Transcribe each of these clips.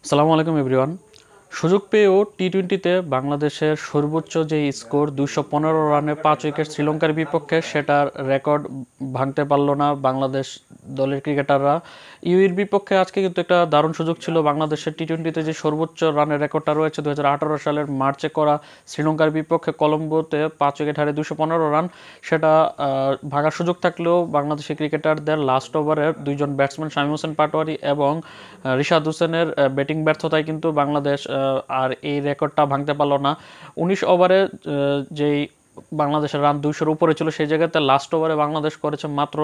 আসসালামু আলাইকুম এভরিওয়ান। সুযোগ পেয়েও টি-টোয়েন্টিতে বাংলাদেশের সর্বোচ্চ যে স্কোর ২১৫ রানে ৫ উইকেট শ্রীলঙ্কার বিপক্ষে, সেটার রেকর্ড ভাঙতে পারল না বাংলাদেশ দলের ক্রিকেটাররা। ইউএর বিপক্ষে আজকে কিন্তু একটা দারুণ সুযোগ ছিল। বাংলাদেশের টি-টোয়েন্টিতে যে সর্বোচ্চ রানের রেকর্ডটা রয়েছে ২০১৮ সালের মার্চে করা শ্রীলঙ্কার বিপক্ষে কলম্বোতে ৫ উইকেট হারে ২১৫ রান, সেটা ভাগার সুযোগ থাকলেও বাংলাদেশের ক্রিকেটারদের লাস্ট ওভারের দুইজন ব্যাটসম্যান শামীম হোসেন পাটোয়ারি এবং রিশাদ হোসেনের ব্যাটিং ব্যর্থতায় কিন্তু বাংলাদেশ আর এই রেকর্ডটা ভাঙতে পারলো না। ১৯ ওভারে যেই বাংলাদেশের রান ২০০-র উপরে ছিল, সেই জায়গাতে লাস্ট ওভারে বাংলাদেশ করেছে মাত্র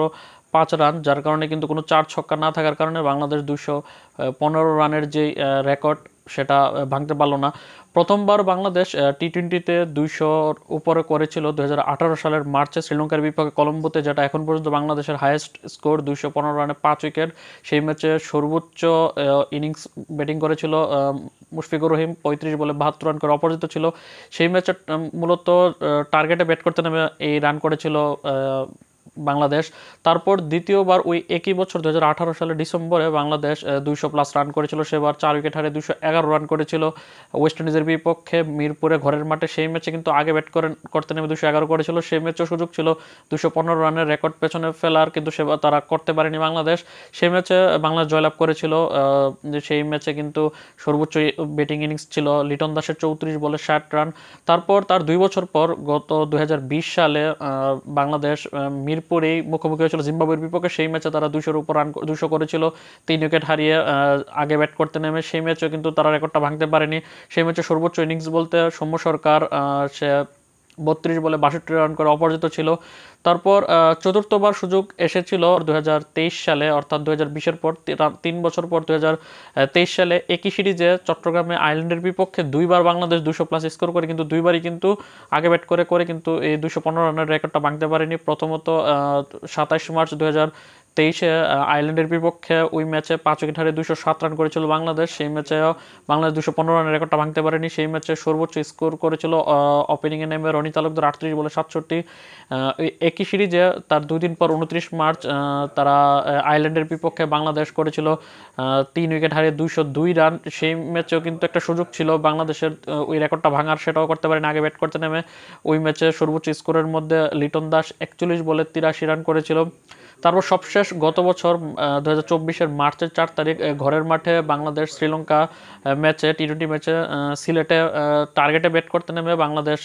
৫ রান, যার কারণে কিন্তু কোনো চার ছক্কা না থাকার কারণে বাংলাদেশ ২১৫ রানের যেই রেকর্ড সেটা ভাঙতে পারলো না। প্রথমবার বাংলাদেশ টি-টোয়েন্টিতে ২০০-র উপরে করেছিল ২০১৮ সালের মার্চে শ্রীলঙ্কার বিপক্ষে কলম্বোতে, যেটা এখন পর্যন্ত বাংলাদেশের হাইয়েস্ট স্কোর ২১৫ রানে ৫ উইকেট। সেই ম্যাচে সর্বোচ্চ ইনিংস ব্যাটিং করেছিল মুশফিকুর রহিম, ৩৫ বলে ৭২ রান করে অপরাজিত ছিল। সেই ম্যাচে মূলত টার্গেটে ব্যাট করতে নেমে এই রান করেছিল বাংলাদেশ। তারপর দ্বিতীয়বার ওই একই বছর ২০১৮ সালের ডিসেম্বরে বাংলাদেশ ২০০+ রান করেছিল, সেবার ৪ উইকেট হারে ২১১ রান করেছিল ওয়েস্ট ইন্ডিজের বিপক্ষে মিরপুরে ঘরের মাঠে। সেই ম্যাচে কিন্তু আগে ব্যাট করতে নেমে ২১১ করেছিল। সেই ম্যাচেও সুযোগ ছিল ২১৫ রানের রেকর্ড পেছনে ফেলার, কিন্তু সেবার তারা করতে পারেনি বাংলাদেশ। সেই ম্যাচে বাংলাদেশ জয়লাভ করেছিল। সেই ম্যাচে কিন্তু সর্বোচ্চ ব্যাটিং ইনিংস ছিল লিটন দাসের ৩৪ বলে ৬০ রান। তারপর তার ২ বছর পর গত ২০২০ সালে বাংলাদেশ মিরপুরেই মুখোমুখি হয়েছিল জিম্বাবুয়ের বিপক্ষে। সেই ম্যাচে তারা ২০০-র উপর রান ২০০ করেছিল ৩ উইকেট হারিয়ে আগে ব্যাট করতে নেমে। সেই ম্যাচেও কিন্তু তারা রেকর্ডটা ভাঙতে পারেনি। সেই ম্যাচে সর্বোচ্চ ইনিংস বলতে সৌম্য সরকার, সে ৩২ বলে ৬২ রান করে অপরাজিত ছিল। তারপর চতুর্থবার সুযোগ এসেছিল ২০২৩ সালে, অর্থাৎ ২০২০-এর পর ৩ বছর পর ২০২৩ সালে একই সিরিজে চট্টগ্রামে আয়ারল্যান্ডের বিপক্ষে দুইবার বাংলাদেশ ২০০+ স্কোর করে, কিন্তু দুইবারই কিন্তু আগে ব্যাট করে কিন্তু এই ২১৫ রানের রেকর্ডটা ভাঙতে পারেনি। প্রথমত ২৭ মার্চ ২০২৩-এ আয়ারল্যান্ডের বিপক্ষে ওই ম্যাচে ৫ উইকেট হারে ২০৭ রান করেছিল বাংলাদেশ। সেই ম্যাচেও বাংলাদেশ ২১৫ রানের রেকর্ডটা ভাঙতে পারেনি। সেই ম্যাচে সর্বোচ্চ স্কোর করেছিল ওপেনিংয়ে নেমে রনি তালুকদার ৩৮ বলে ৬৭। একই সিরিজে তার ২ দিন পর ২৯ মার্চ তারা আয়ারল্যান্ডের বিপক্ষে বাংলাদেশ করেছিল ৩ উইকেট হারিয়ে ২০২ রান। সেই ম্যাচেও কিন্তু একটা সুযোগ ছিল বাংলাদেশের ওই রেকর্ডটা ভাঙার, সেটাও করতে পারেনি আগে ব্যাট করতে নেমে। ওই ম্যাচে সর্বোচ্চ স্কোরের মধ্যে লিটন দাস ৪১ বলে ৮৩ রান করেছিল। তারপর সবশেষ গত বছর ২০২৪-এর মার্চের ৪ তারিখ ঘরের মাঠে বাংলাদেশ শ্রীলঙ্কা ম্যাচে, টি-টোয়েন্টি ম্যাচে সিলেটে টার্গেটে ব্যাট করতে নেমে বাংলাদেশ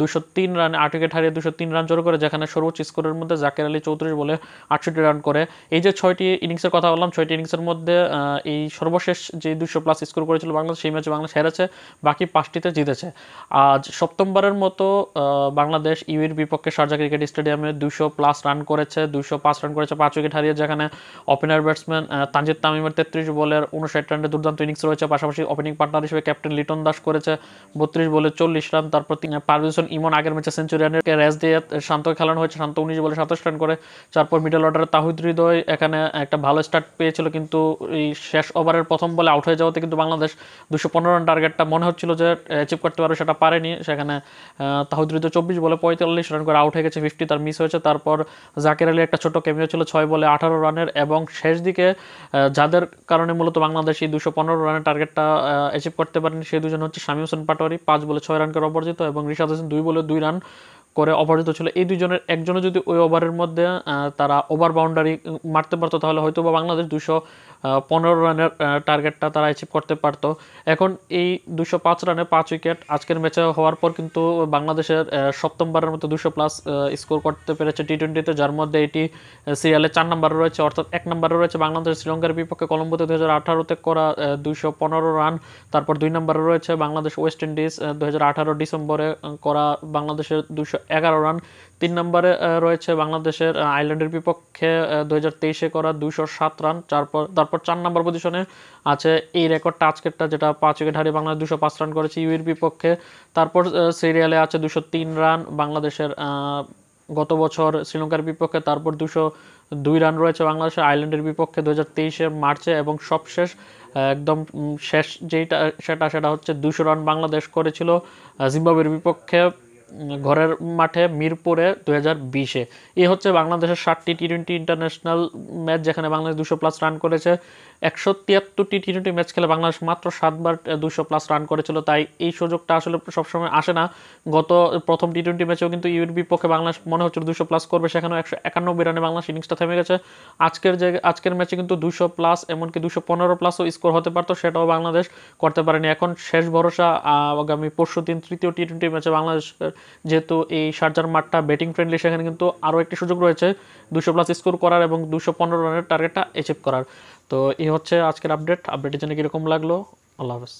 ২০৩ রানে ৮ উইকেট হারিয়ে ২০৩ রান জোর করে, যেখানে সর্বোচ্চ স্কোরের মধ্যে জাকের আলী ৩৪ বলে ৬৮ রান করে। এই যে ৬টি ইনিংসের কথা বললাম, ৬টি ইনিংসের মধ্যে এই সর্বশেষ যে ২০০+ স্কোর করেছিল বাংলাদেশ, সেই ম্যাচে বাংলাদেশ হেরেছে, বাকি ৫টিতে জিতেছে। আজ সপ্তমবারের মতো বাংলাদেশ ইউএর বিপক্ষে শারজা ক্রিকেট স্টেডিয়ামে ২০০+ রান করেছে, ২০৫ রান করেছে ৫ উইকেট হারিয়ে, যেখানে ওপেনার ব্যাটসম্যান তানজিদ তামিমের ৩৩ বলের ৫৯ রানের দুর্দান্ত ইনিংস রয়েছে। পাশাপাশি ওপেনিং পার্টনার হিসেবে ক্যাপ্টেন লিটন দাস করেছে ৩২ বলে ৪০ রান। তারপর পারভেজ হোসেন ইমন আগের ম্যাচে সেঞ্চুরিয়ানের রেস দিয়ে শান্তকে খেলানো হয়েছে, শান্ত ১৯ বলে ২৭ রান করে। তারপর মিডল অর্ডারে তাহিদ হৃদয় এখানে একটা ভালো স্টার্ট পেয়েছিল, কিন্তু এই শেষ ওভারের প্রথম বলে আউট হয়ে যাওয়াতে কিন্তু বাংলাদেশ ২১৫ রান টার্গেটটা মনে হচ্ছিল যে অ্যাচিভ করতে পারবে, সেটা পারেনি। সেখানে তাহিদ হৃদয় ২৪ বলে ৪৫ রান করে আউট হয়ে গেছে, 50 তার মিস হয়েছে। তারপর জাকের আলী একটা ছোট ক্যামিও ছিল ৬ বলে ১৮ রানের, এবং শেষ দিকে যাদের কারণে মূলত বাংলাদেশ এই ২১৫ রানের টার্গেটটা অ্যাচিভ করতে পারেনি, সেই দুজন হচ্ছে শামীম হোসেন পাটোয়ারি ৫ বলে ৬ রান করে অপরাজিত, এবং রিশাদ হোসেন ২ বলে ২ রান করে অপরাজিত ছিল। এই দুজনের একজনে যদি ওই ওভারের মধ্যে তারা ওভার বাউন্ডারি মারতে পারতো, তাহলে হয়তো বা বাংলাদেশ ২১৫ রানের টার্গেটটা তারা অ্যাচিভ করতে পারতো। এখন এই ২০৫ রানে ৫ উইকেট আজকের ম্যাচে হওয়ার পর কিন্তু বাংলাদেশের সপ্তমবারের মতো ২০০+ স্কোর করতে পেরেছে টি-টোয়েন্টিতে, যার মধ্যে এটি সিরিয়ালে ৪ নম্বরে রয়েছে। অর্থাৎ ১ নম্বরে রয়েছে বাংলাদেশ শ্রীলঙ্কার বিপক্ষে কলম্বোতে ২০১৮-তে করা ২১৫ রান। তারপর ২ নম্বরে রয়েছে বাংলাদেশ ওয়েস্ট ইন্ডিজ ২০১৮ ডিসেম্বরে করা বাংলাদেশের ২১১ রান। ৩ নম্বরে রয়েছে বাংলাদেশের আয়ারল্যান্ডের বিপক্ষে ২০২৩-এ করা ২০৭ রান। তারপর ৪ নম্বর পজিশনে আছে এই রেকর্ডটা আজকেরটা, যেটা ৫ উইকেট হারিয়ে বাংলাদেশ ২০৫ রান করেছে ইউএর বিপক্ষে। তারপর সিরিয়ালে আছে ২০৩ রান বাংলাদেশের গত বছর শ্রীলঙ্কার বিপক্ষে। তারপর ২০২ রান রয়েছে বাংলাদেশের আয়ারল্যান্ডের বিপক্ষে ২০২৩-এর মার্চে, এবং সবশেষ একদম শেষ যেটা সেটা হচ্ছে ২০০ রান বাংলাদেশ করেছিল জিম্বাবুয়ের বিপক্ষে ঘরের মাঠে মিরপুরে 2020-এ। এই হচ্ছে বাংলাদেশের 7টি টি-20 ইন্টারন্যাশনাল ম্যাচ যেখানে বাংলাদেশ 200+ রান করেছে। 173টি টি-20 ম্যাচ খেলে বাংলাদেশ মাত্র 7বার 200+ রান করেছিল, তাই এই সুযোগটা আসলে সবসময় আসে না। গত প্রথম টি-20 ম্যাচেও কিন্তু ইউএর বিপক্ষে বাংলাদেশ মনে হচ্ছিল 200+ করবে, সেখানেও 191 রানে বাংলাদেশ ইনিংসটা থেমে গেছে। আজকের ম্যাচে কিন্তু 200+, এমনকি 215+ও স্কোর হতে পারতো, সেটাও বাংলাদেশ করতে পারেনি। এখন শেষ ভরসা আগামী পরশুদিন তৃতীয় টি-20 ম্যাচে বাংলাদেশ, যেহেতু এই শারজার মাঠটা ব্যাটিং ফ্রেন্ডলি, সেখানে কিন্তু আরও একটি সুযোগ রয়েছে 200+ স্কোর করার এবং 215 রানের টার্গেটটা অ্যাচিভ করার। তো এই হচ্ছে আজকের আপডেটের জন্য কীরকম লাগলো। আল্লাহ হাফেজ।